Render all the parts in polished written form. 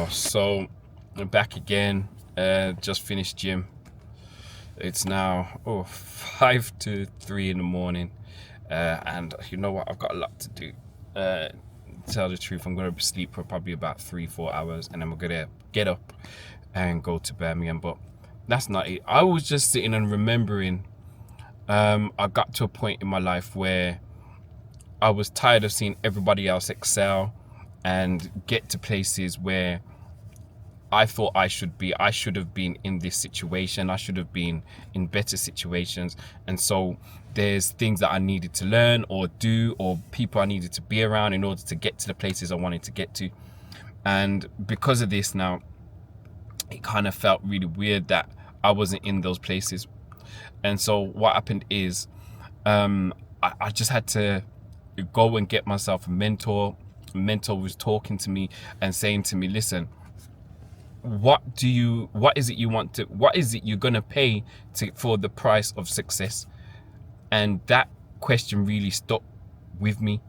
So I'm back again. Just finished gym. It's now 5 to 3 in the morning, and you know what? I've got a lot to do. To tell the truth, I'm gonna sleep for probably about 3-4 hours, and then I'm gonna get up and go to Birmingham. But that's not it. I was just sitting and remembering. I got to a point in my life where I was tired of seeing everybody else excel and get to places where I thought I should be. I should have been in this situation. I should have been in better situations. And so there's things that I needed to learn or do, or people I needed to be around in order to get to the places I wanted to get to. And because of this now, it kind of felt really weird that I wasn't in those places. And so what happened is I just had to go and get myself a mentor. A mentor was talking to me and saying to me, listen, what is it you're gonna pay for the price of success? And that question really stuck with me.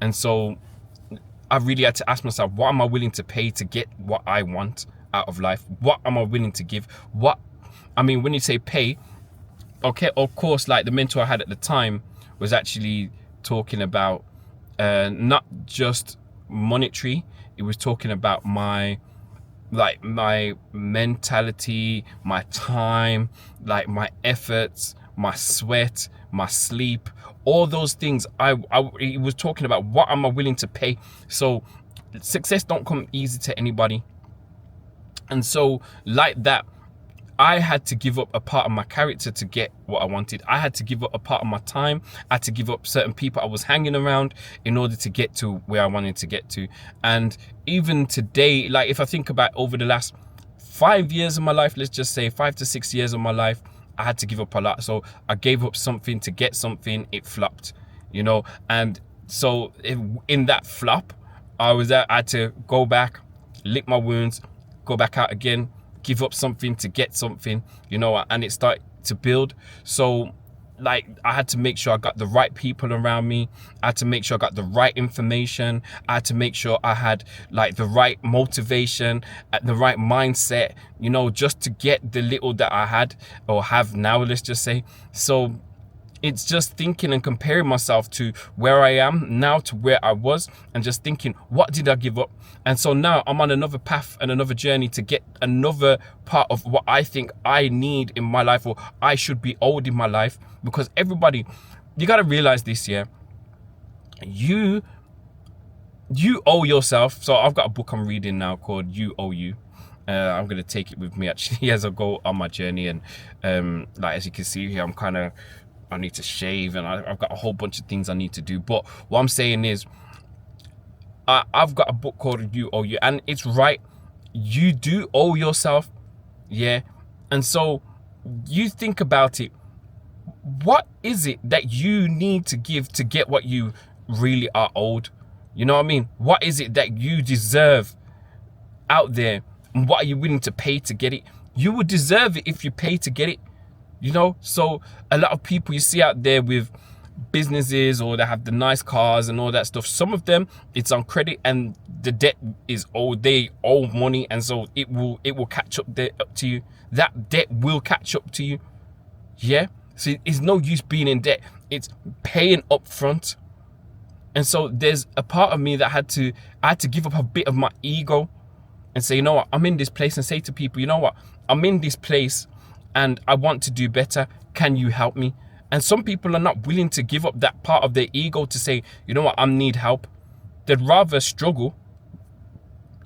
And so I really had to ask myself, what am I willing to pay to get what I want out of life? What am I willing to give? When you say pay, okay, of course, like the mentor I had at the time was actually talking about not just monetary. It was talking about my mentality, my time, like my efforts, my sweat, my sleep, all those things. It was talking about what am I willing to pay. So success don't come easy to anybody. And so like that, I had to give up a part of my character to get what I wanted. I had to give up a part of my time. I had to give up certain people I was hanging around in order to get to where I wanted to get to. And even today, like if I think about over the last 5 years of my life, let's just say 5 to 6 years of my life, I had to give up a lot. So I gave up something to get something, it flopped, And so in that flop, I had to go back, lick my wounds, go back out again, give up something to get something, and it started to build. So like I had to make sure I got the right people around me. I had to make sure I got the right information. I had to make sure I had like the right motivation, the right mindset, just to get the little that I had or have now, let's just say. So it's just thinking and comparing myself to where I am now to where I was, and just thinking, what did I give up? And so now I'm on another path and another journey to get another part of what I think I need in my life, or I should be owed in my life. Because everybody, you got to realize this, yeah? You owe yourself. So I've got a book I'm reading now called You Owe You. I'm going to take it with me actually as I go on my journey. And like as you can see here, I need to shave, and I've got a whole bunch of things I need to do. But what I'm saying is, I've got a book called You Owe You, and it's right. You do owe yourself, yeah? And so you think about it. What is it that you need to give to get what you really are owed? You know what I mean? What is it that you deserve out there? And what are you willing to pay to get it? You would deserve it if you pay to get it. So a lot of people you see out there with businesses, or they have the nice cars and all that stuff, some of them it's on credit and the debt is owed. They owe money, and so it will catch up to you. That debt will catch up to you. Yeah. So it's no use being in debt. It's paying up front. And so there's a part of me that I had to give up a bit of my ego and say, you know what, I'm in this place, and say to people, you know what, I'm in this place and I want to do better. Can you help me? And some people are not willing to give up that part of their ego to say, you know what, I need help. They'd rather struggle,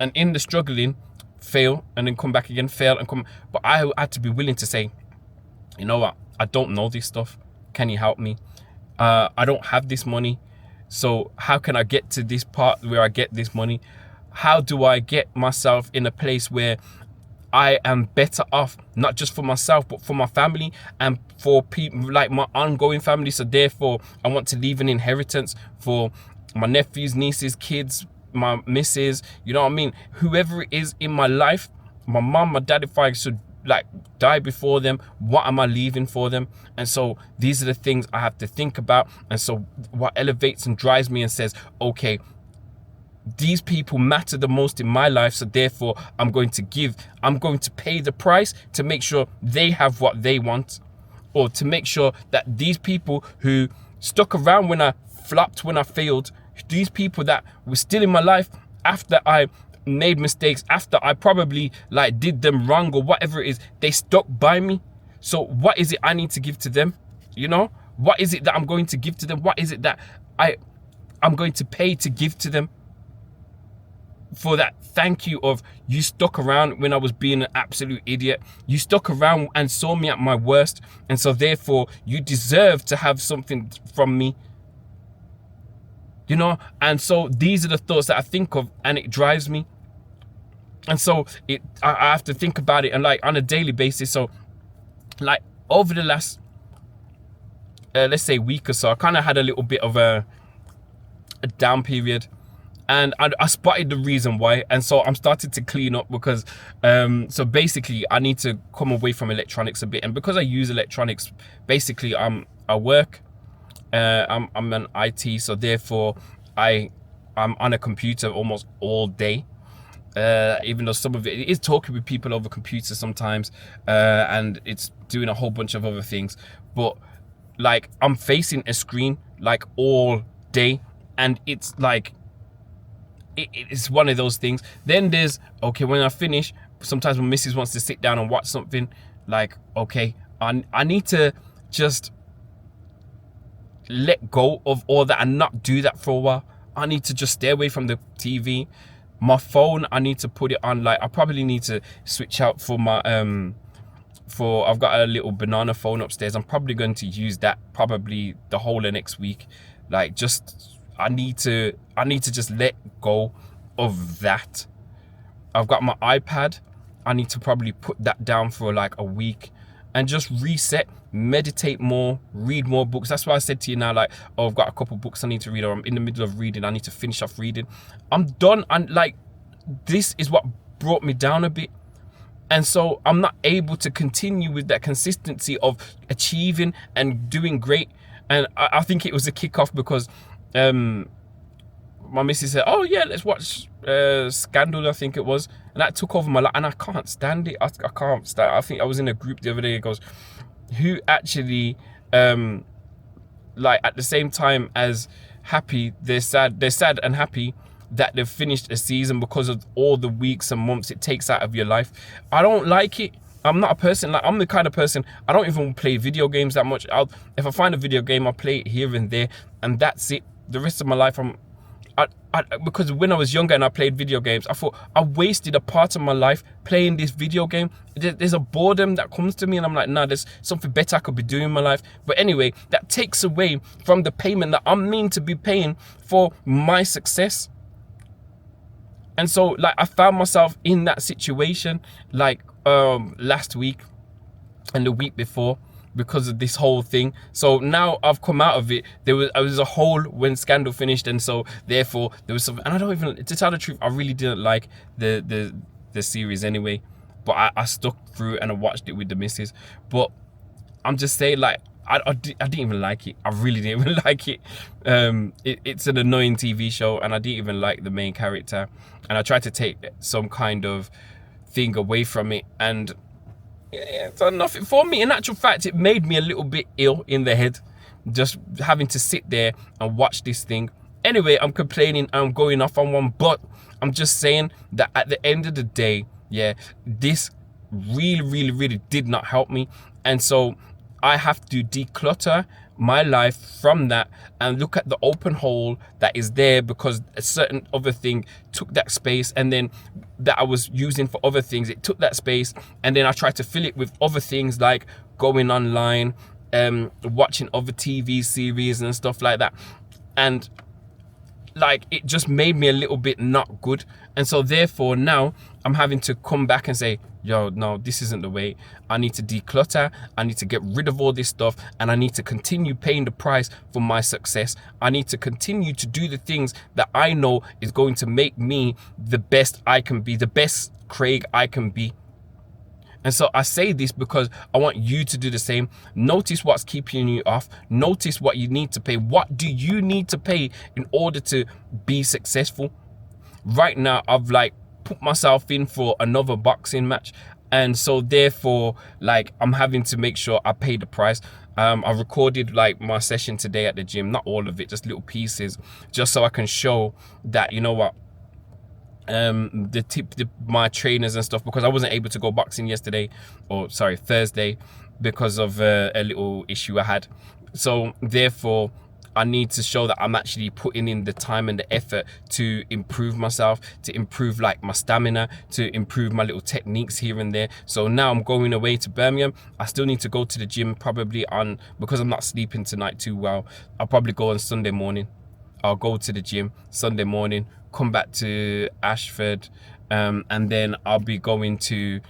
and in the struggling, fail, and then come back again, fail, and come. But I had to be willing to say, you know what, I don't know this stuff. Can you help me? I don't have this money. So how can I get to this part where I get this money? How do I get myself in a place where I am better off, not just for myself, but for my family and for people like my ongoing family? So therefore, I want to leave an inheritance for my nephews, nieces, kids, my missus, you know what I mean? Whoever it is in my life, my mom, my dad, if I should like die before them, what am I leaving for them? And so these are the things I have to think about. And so what elevates and drives me and says, okay, these people matter the most in my life, so therefore I'm going to give. I'm going to pay the price to make sure they have what they want, or to make sure that these people who stuck around when I flopped, when I failed, these people that were still in my life after I made mistakes, after I probably like did them wrong or whatever it is, they stuck by me. So what is it I need to give to them? You know, what is it that I'm going to give to them? What is it that I'm going to pay to give to them for that thank you of, you stuck around when I was being an absolute idiot. You stuck around and saw me at my worst, and so therefore you deserve to have something from me. You know, and so these are the thoughts that I think of, and it drives me. And so I have to think about it, and like on a daily basis. So like over the last let's say week or so, I kind of had a little bit of a down period, and I spotted the reason why, and so I'm starting to clean up, because so basically I need to come away from electronics a bit. And because I use electronics, basically I work, I'm an IT, so therefore I'm on a computer almost all day, even though some of it is talking with people over computers sometimes, and it's doing a whole bunch of other things, but like I'm facing a screen like all day, and it's like it's one of those things. Then there's, okay, when I finish, sometimes when Mrs. wants to sit down and watch something, like, okay, I need to just let go of all that and not do that for a while. I need to just stay away from the TV. My phone, I need to put it on, like, I probably need to switch out for my I've got a little banana phone upstairs. I'm probably going to use that probably the whole of next week. Like, just I need to just let go of that. I've got my iPad. I need to probably put that down for like a week and just reset, meditate more, read more books. That's why I said to you now, like, oh, I've got a couple books I need to read, or I'm in the middle of reading, I need to finish off reading. I'm done, and like, this is what brought me down a bit. And so I'm not able to continue with that consistency of achieving and doing great. And I think it was a kickoff because my missus said, oh yeah, let's watch Scandal, I think it was, and that took over my life, and I can't stand it. I can't stand it. I think I was in a group the other day, it goes, who actually like at the same time as happy, they're sad and happy that they've finished a season because of all the weeks and months it takes out of your life. I don't like it. I'm not a person, like, I'm the kind of person, I don't even play video games that much. If I find a video game, I'll play it here and there, and that's it. The rest of my life, because when I was younger and I played video games, I thought I wasted a part of my life playing this video game. There's a boredom that comes to me, and I'm like, nah, there's something better I could be doing in my life. But anyway, that takes away from the payment that I'm meant to be paying for my success. And so, like, I found myself in that situation, like, last week and the week before, because of this whole thing. So now I've come out of it. There was a hole when Scandal finished, and so therefore there was something. And I don't even, to tell the truth, I really didn't like the series anyway. But I stuck through and I watched it with the missus. But I'm just saying, like, I didn't even like it. I really didn't even like it. It's an annoying TV show, and I didn't even like the main character. And I tried to take some kind of thing away from it, and it's nothing for me. In actual fact, it made me a little bit ill in the head, just having to sit there and watch this thing. Anyway, I'm complaining, I'm going off on one, but I'm just saying that at the end of the day, yeah, this really did not help me. And so I have to declutter my life from that and look at the open hole that is there, because a certain other thing took that space, and then that I was using for other things, it took that space, and then I tried to fill it with other things, like going online, watching other TV series and stuff like that, and like, it just made me a little bit not good. And so therefore now I'm having to come back and say, yo, no, this isn't the way. I need to declutter. I need to get rid of all this stuff, and I need to continue paying the price for my success. I need to continue to do the things that I know is going to make me the best I can be, the best Craig I can be. And so I say this because I want you to do the same. Notice what's keeping you off. Notice what you need to pay. What do you need to pay in order to be successful? right now I've like put myself in for another boxing match, and so therefore like I'm having to make sure I pay the price. I recorded like my session today at the gym, not all of it, just little pieces, just so I can show that, you know what, my trainers and stuff, because I wasn't able to go boxing yesterday, or sorry, Thursday, because of a little issue I had. So therefore I need to show that I'm actually putting in the time and the effort to improve myself, to improve like my stamina, to improve my little techniques here and there. So now I'm going away to Birmingham. I still need to go to the gym probably on, because I'm not sleeping tonight too well, I'll probably go on Sunday morning. I'll go to the gym Sunday morning, come back to Ashford, and then I'll be going to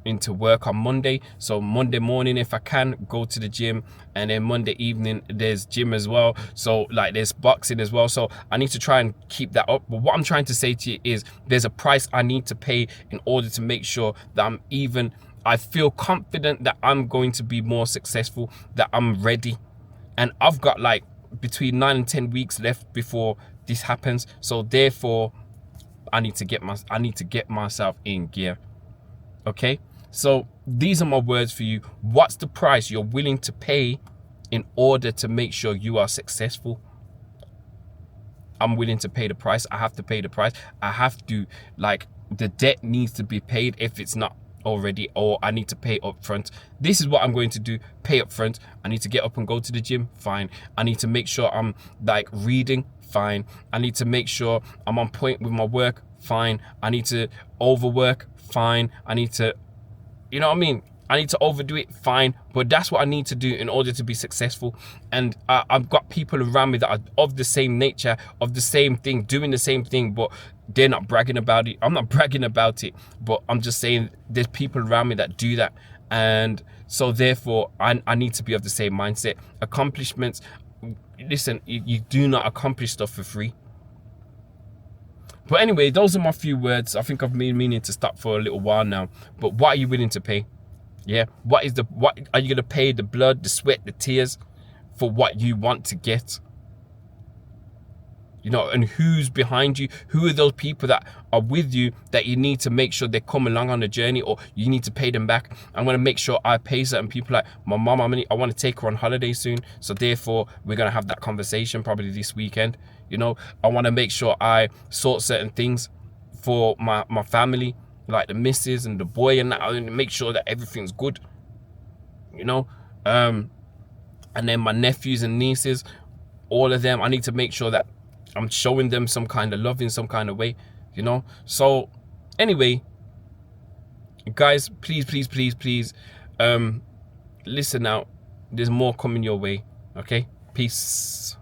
into work on Monday. So Monday morning, if I can, go to the gym, and then Monday evening there's gym as well, so like there's boxing as well. So I need to try and keep that up. But what I'm trying to say to you is there's a price I need to pay in order to make sure that I feel confident that I'm going to be more successful, that I'm ready. And I've got like between 9 and 10 weeks left before this happens. So therefore I need to get myself in gear. Okay, so these are my words for you. What's the price you're willing to pay in order to make sure you are successful? I'm willing to pay the price. I have to pay the price. I have to, like, the debt needs to be paid if it's not already, or I need to pay up front. This is what I'm going to do: pay up front. I need to get up and go to the gym, fine. I need to make sure I'm like reading, fine. I need to make sure I'm on point with my work, fine. I need to overwork, fine. I need to, you know what I mean, I need to overdo it, fine. But that's what I need to do in order to be successful. And I've got people around me that are of the same nature, of the same thing, doing the same thing, but they're not bragging about it. I'm not bragging about it, but I'm just saying there's people around me that do that. And so therefore I need to be of the same mindset. Accomplishments, listen, you do not accomplish stuff for free. But anyway, those are my few words. I think I've been meaning to stop for a little while now. But what are you willing to pay? Yeah, what are you gonna pay? The blood, the sweat, the tears for what you want to get? You know, and who's behind you? Who are those people that are with you that you need to make sure they come along on the journey, or you need to pay them back? I'm gonna make sure I pay certain people. Like my mom, I want to take her on holiday soon, so therefore we're gonna have that conversation probably this weekend. You know, I want to make sure I sort certain things for my family, like the missus and the boy, and that. I want to make sure that everything's good. You know, and then my nephews and nieces, all of them, I need to make sure that I'm showing them some kind of love in some kind of way, you know. So anyway, guys, please listen out. There's more coming your way. Okay, peace.